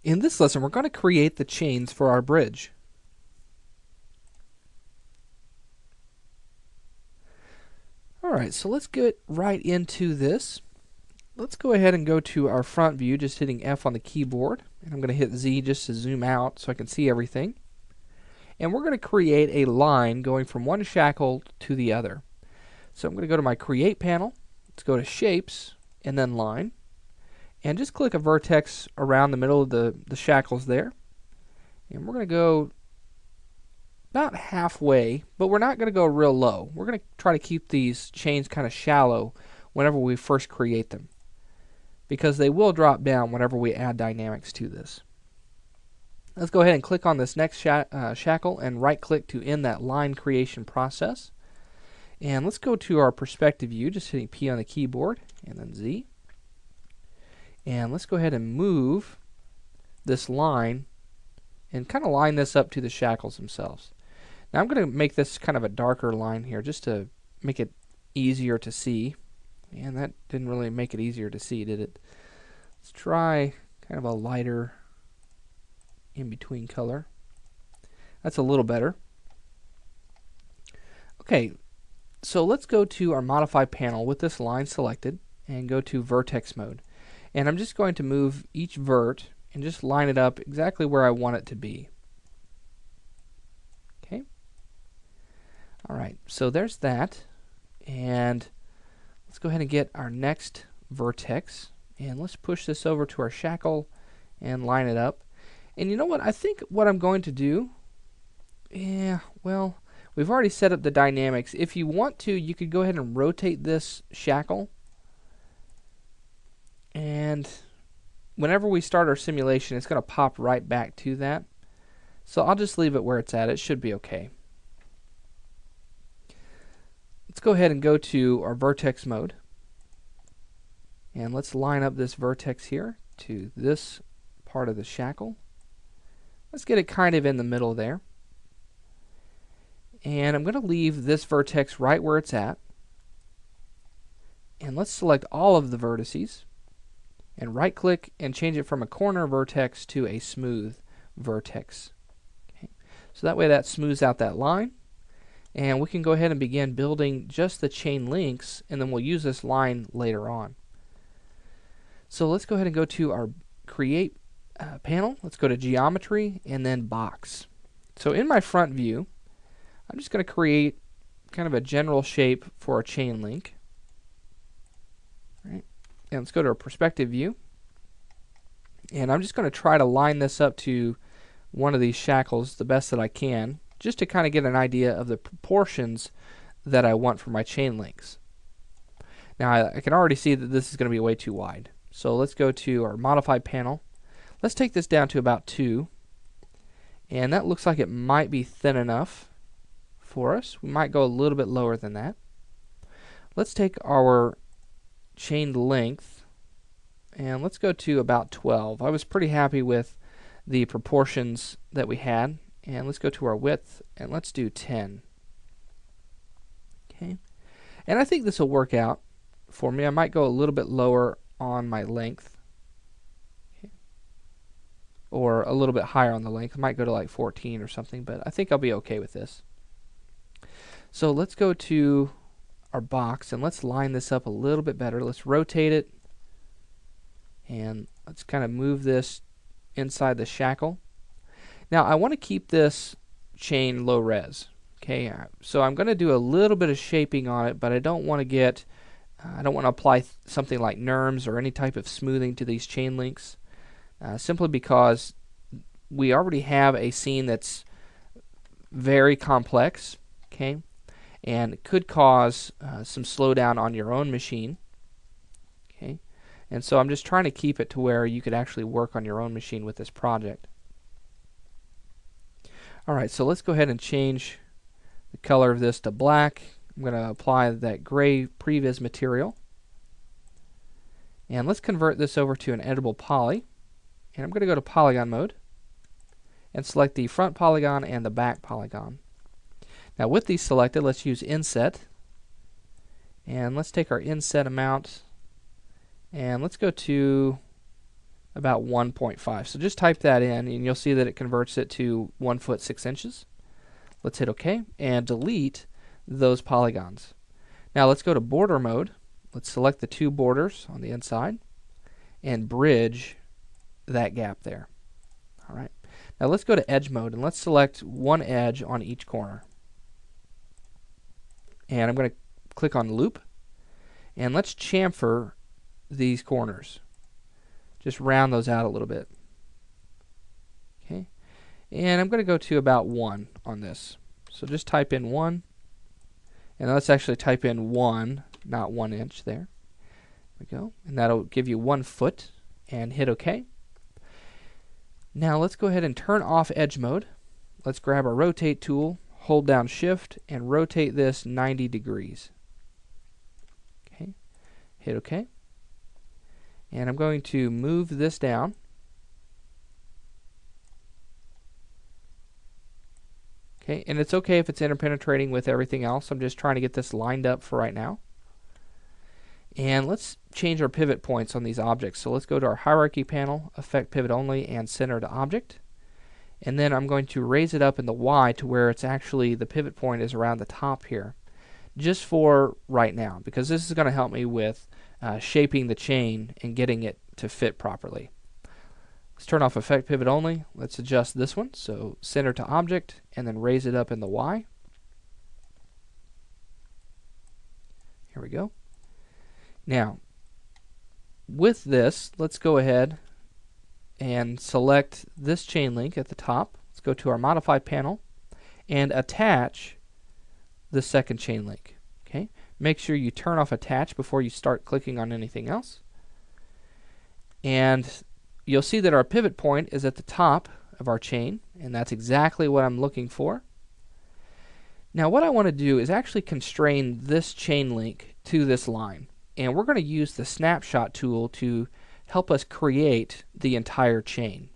In this lesson, we're going to create the chains for our bridge. Alright, so let's get right into this. Let's go ahead and go to our front view, just hitting F on the keyboard. And I'm going to hit Z just to zoom out so I can see everything. And we're going to create a line going from one shackle to the other. So I'm going to go to my Create panel. Let's go to Shapes, and then Line. And just click a vertex around the middle of the shackles there. And we're going to go about halfway, but we're not going to go real low. We're going to try to keep these chains kind of shallow whenever we first create them, because they will drop down whenever we add dynamics to this. Let's go ahead and click on this next shackle and right click to end that line creation process. And let's go to our perspective view, just hitting P on the keyboard and then Z. And let's go ahead and move this line and kind of line this up to the shackles themselves. Now I'm going to make this kind of a darker line here just to make it easier to see. And that didn't really make it easier to see, did it? Let's try kind of a lighter in-between color. That's a little better. Okay, so let's go to our Modify panel with this line selected and go to Vertex mode. And I'm just going to move each vert and just line it up exactly where I want it to be. Okay. Alright, so there's that. And let's go ahead and get our next vertex. And let's push this over to our shackle and line it up. And you know what? I think what I'm going to do, well, we've already set up the dynamics. If you want to, you could go ahead and rotate this shackle. And whenever we start our simulation, it's going to pop right back to that. So I'll just leave it where it's at. It should be okay. Let's go ahead and go to our vertex mode. And let's line up this vertex here to this part of the shackle. Let's get it kind of in the middle there. And I'm going to leave this vertex right where it's at. And let's select all of the vertices and right click and change it from a corner vertex to a smooth vertex. Okay. So that way that smooths out that line, and we can go ahead and begin building just the chain links, and then we'll use this line later on. So let's go ahead and go to our Create panel. Let's go to Geometry and then Box. So in my front view, I'm just going to create kind of a general shape for a chain link. Right. And let's go to our perspective view. And I'm just going to try to line this up to one of these shackles the best that I can, just to kind of get an idea of the proportions that I want for my chain links. Now I can already see that this is going to be way too wide. So let's go to our Modify panel. Let's take this down to about 2. And that looks like it might be thin enough for us. We might go a little bit lower than that. Let's take our chained length and let's go to about 12. I was pretty happy with the proportions that we had. And let's go to our width and let's do 10. Okay. And I think this will work out for me. I might go a little bit lower on my length. Okay. Or a little bit higher on the length. I might go to like 14 or something, but I think I'll be okay with this. So let's go to our box and let's line this up a little bit better. Let's rotate it and let's kind of move this inside the shackle. Now I want to keep this chain low res. Okay, so I'm going to do a little bit of shaping on it, but I don't want to get I don't want to apply something like NURMS or any type of smoothing to these chain links, simply because we already have a scene that's very complex, okay, and it could cause some slowdown on your own machine. Okay, and so I'm just trying to keep it to where you could actually work on your own machine with this project. Alright, so let's go ahead and change the color of this to black. I'm going to apply that gray previs material. And let's convert this over to an editable poly. And I'm going to go to polygon mode and select the front polygon and the back polygon. Now with these selected, let's use inset. And let's take our inset amount and let's go to about 1.5. So just type that in and you'll see that it converts it to 1 foot 6 inches. Let's hit OK and delete those polygons. Now let's go to border mode. Let's select the two borders on the inside and bridge that gap there. All right. Now let's go to edge mode and let's select one edge on each corner. And I'm going to click on loop and let's chamfer these corners. Just round those out a little bit. Okay. And I'm going to go to about 1 on this. So just type in 1. And let's actually type in 1, not 1 inch there. There we go. And that'll give you 1 foot and hit OK. Now let's go ahead and turn off edge mode. Let's grab our rotate tool, hold down shift and rotate this 90 degrees. Okay. Hit OK. And I'm going to move this down. Okay, and it's okay if it's interpenetrating with everything else. I'm just trying to get this lined up for right now. And let's change our pivot points on these objects. So let's go to our hierarchy panel, effect pivot only, and center to object. And then I'm going to raise it up in the Y to where it's actually the pivot point is around the top here. Just for right now, because this is going to help me with shaping the chain and getting it to fit properly. Let's turn off effect pivot only. Let's adjust this one. So center to object and then raise it up in the Y. Here we go. Now, with this, let's go ahead and select this chain link at the top. Let's go to our modify panel and attach the second chain link. Okay. Make sure you turn off attach before you start clicking on anything else. And you'll see that our pivot point is at the top of our chain, and that's exactly what I'm looking for. Now what I want to do is actually constrain this chain link to this line, and we're going to use the snapshot tool to help us create the entire chain.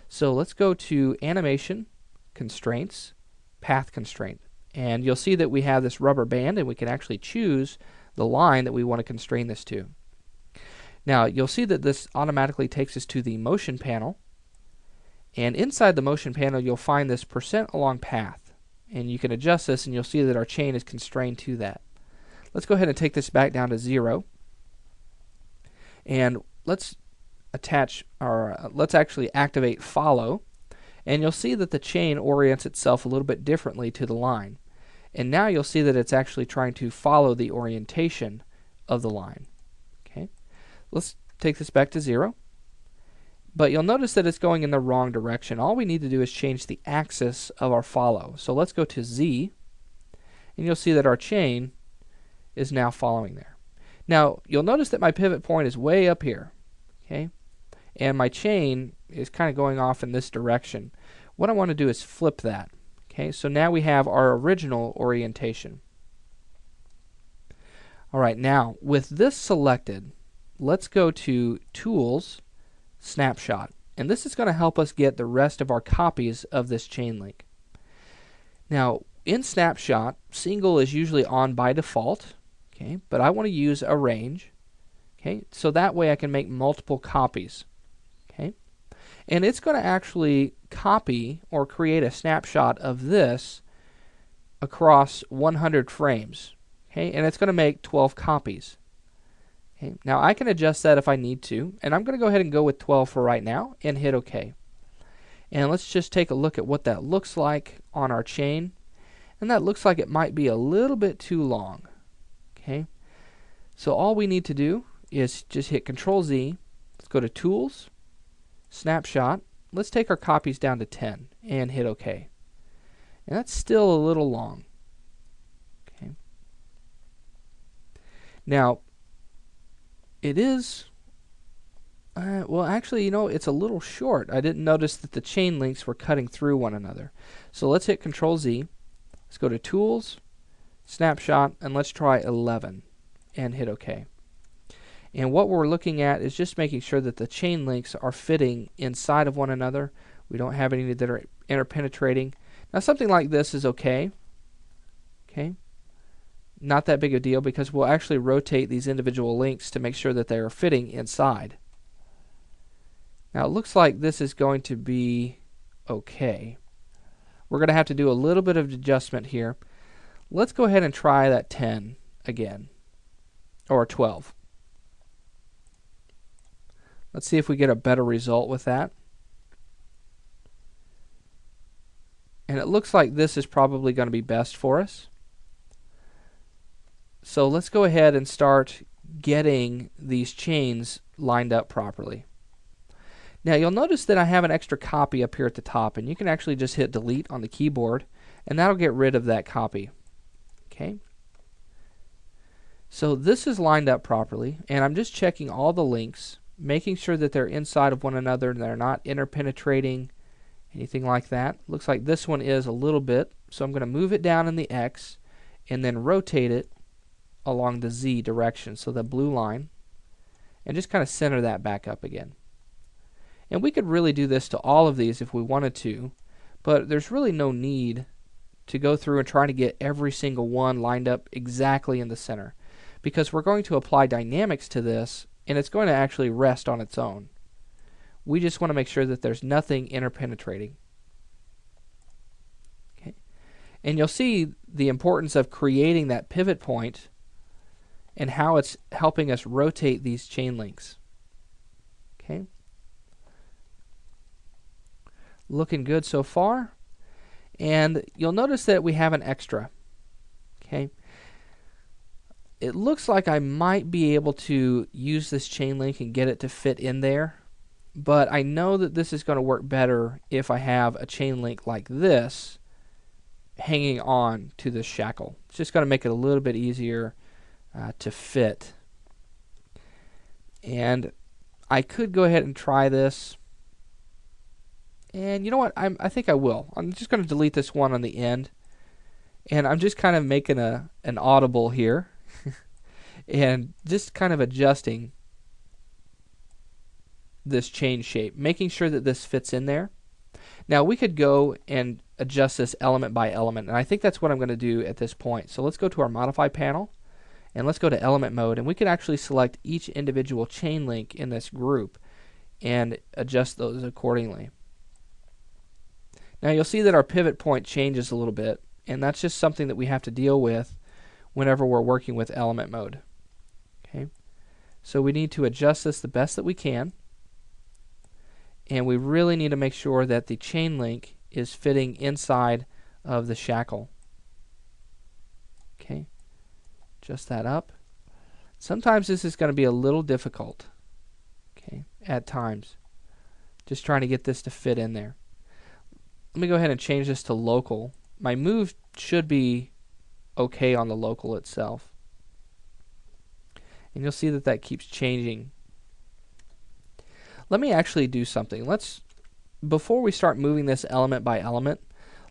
So let's go to animation, constraints, path constraint, and you'll see that we have this rubber band and we can actually choose the line that we want to constrain this to. Now you'll see that this automatically takes us to the motion panel, and inside the motion panel you'll find this percent along path, and you can adjust this and you'll see that our chain is constrained to that. Let's go ahead and take this back down to 0, and let's attach our let's actually activate follow, and you'll see that the chain orients itself a little bit differently to the line, and now you'll see that it's actually trying to follow the orientation of the line. Okay. Let's take this back to 0. But you'll notice that it's going in the wrong direction. All we need to do is change the axis of our follow. So let's go to Z, and you'll see that our chain is now following there. Now you'll notice that my pivot point is way up here, okay, and my chain is kind of going off in this direction. What I want to do is flip that. Okay, so now we have our original orientation. Alright, now with this selected, let's go to Tools, Snapshot, and this is going to help us get the rest of our copies of this chain link. Now in Snapshot, single is usually on by default, okay, but I want to use arrange, okay, so that way I can make multiple copies, okay, and it's going to actually copy or create a snapshot of this across 100 frames, okay, and it's going to make 12 copies. Okay, now I can adjust that if I need to, and I'm going to go ahead and go with 12 for right now and hit OK. And let's just take a look at what that looks like on our chain, and that looks like it might be a little bit too long. Okay, so all we need to do is just hit Control Z, let's go to Tools, Snapshot, let's take our copies down to 10 and hit OK. And that's still a little long. Okay. Now it is, well actually, you know, it's a little short. I didn't notice that the chain links were cutting through one another. So let's hit Control Z, let's go to Tools, Snapshot, and let's try 11 and hit OK. And what we're looking at is just making sure that the chain links are fitting inside of one another. We don't have any that are interpenetrating. Now something like this is okay. Okay. Not that big a deal because we'll actually rotate these individual links to make sure that they are fitting inside. Now it looks like this is going to be okay. We're going to have to do a little bit of adjustment here. Let's go ahead and try that 10 again, or 12. Let's see if we get a better result with that. And it looks like this is probably going to be best for us. So let's go ahead and start getting these chains lined up properly. Now you'll notice that I have an extra copy up here at the top, and you can actually just hit delete on the keyboard and that'll get rid of that copy. Okay. So this is lined up properly, and I'm just checking all the links, making sure that they're inside of one another and they're not interpenetrating, anything like that. Looks like this one is a little bit, so I'm going to move it down in the X and then rotate it along the Z direction, so the blue line, and just kind of center that back up again. And we could really do this to all of these if we wanted to, but there's really no need to go through and try to get every single one lined up exactly in the center, because we're going to apply dynamics to this and it's going to actually rest on its own. We just want to make sure that there's nothing interpenetrating. Okay. And you'll see the importance of creating that pivot point and how it's helping us rotate these chain links. Okay. Looking good so far. And you'll notice that we have an extra. Okay. It looks like I might be able to use this chain link and get it to fit in there, but I know that this is going to work better if I have a chain link like this hanging on to this shackle. It's just going to make it a little bit easier to fit. And I could go ahead and try this. And you know what? I think I will. I'm just going to delete this one on the end. And I'm just kind of making an audible here. And just kind of adjusting this chain shape, making sure that this fits in there. Now we could go and adjust this element by element, and I think that's what I'm going to do at this point. So let's go to our modify panel and let's go to element mode, and we can actually select each individual chain link in this group and adjust those accordingly. Now you'll see that our pivot point changes a little bit, and that's just something that we have to deal with whenever we're working with element mode. Okay, so we need to adjust this the best that we can, and we really need to make sure that the chain link is fitting inside of the shackle. Okay, adjust that up. Sometimes this is going to be a little difficult, okay, at times, just trying to get this to fit in there. Let me go ahead and change this to local. My move should be okay on the local itself. And you'll see that that keeps changing. Let me actually do something. Before we start moving this element by element,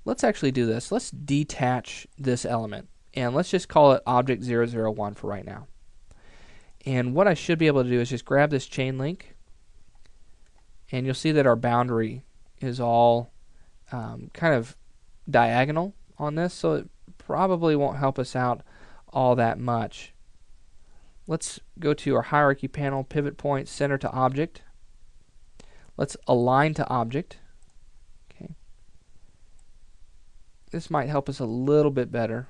let's actually do this. Let's detach this element, and let's just call it object 001 for right now. And what I should be able to do is just grab this chain link, and you'll see that our boundary is all kind of diagonal on this, so it probably won't help us out all that much. Let's go to our hierarchy panel, pivot point, center to object. Let's align to object. Okay. This might help us a little bit better.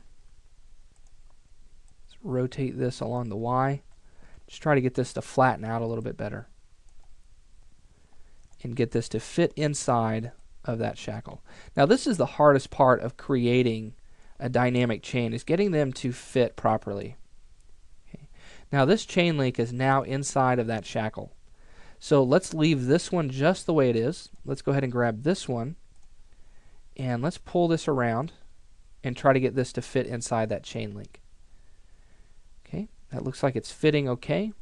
Let's rotate this along the Y. Just try to get this to flatten out a little bit better and get this to fit inside of that shackle. Now this is the hardest part of creating a dynamic chain, is getting them to fit properly. Okay. Now this chain link is now inside of that shackle. So let's leave this one just the way it is. Let's go ahead and grab this one and let's pull this around and try to get this to fit inside that chain link. Okay, that looks like it's fitting okay.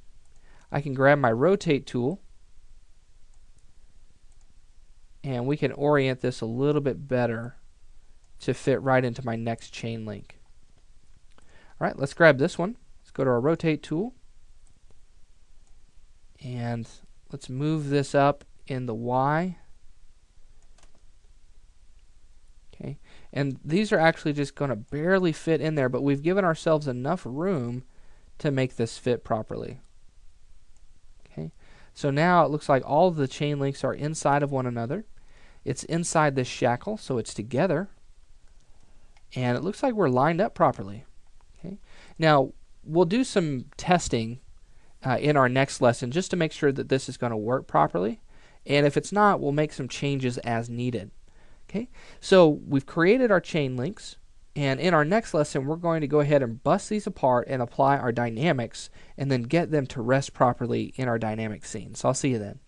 I can grab my rotate tool and we can orient this a little bit better to fit right into my next chain link. Alright, let's grab this one. Let's go to our rotate tool and let's move this up in the Y. Okay, and these are actually just going to barely fit in there, but we've given ourselves enough room to make this fit properly. Okay, So now it looks like all of the chain links are inside of one another. It's inside this shackle, so it's together. And it looks like we're lined up properly. Okay. Now, we'll do some testing in our next lesson just to make sure that this is going to work properly. And if it's not, we'll make some changes as needed. Okay. So we've created our chain links. And in our next lesson, we're going to go ahead and bust these apart and apply our dynamics and then get them to rest properly in our dynamic scene. So I'll see you then.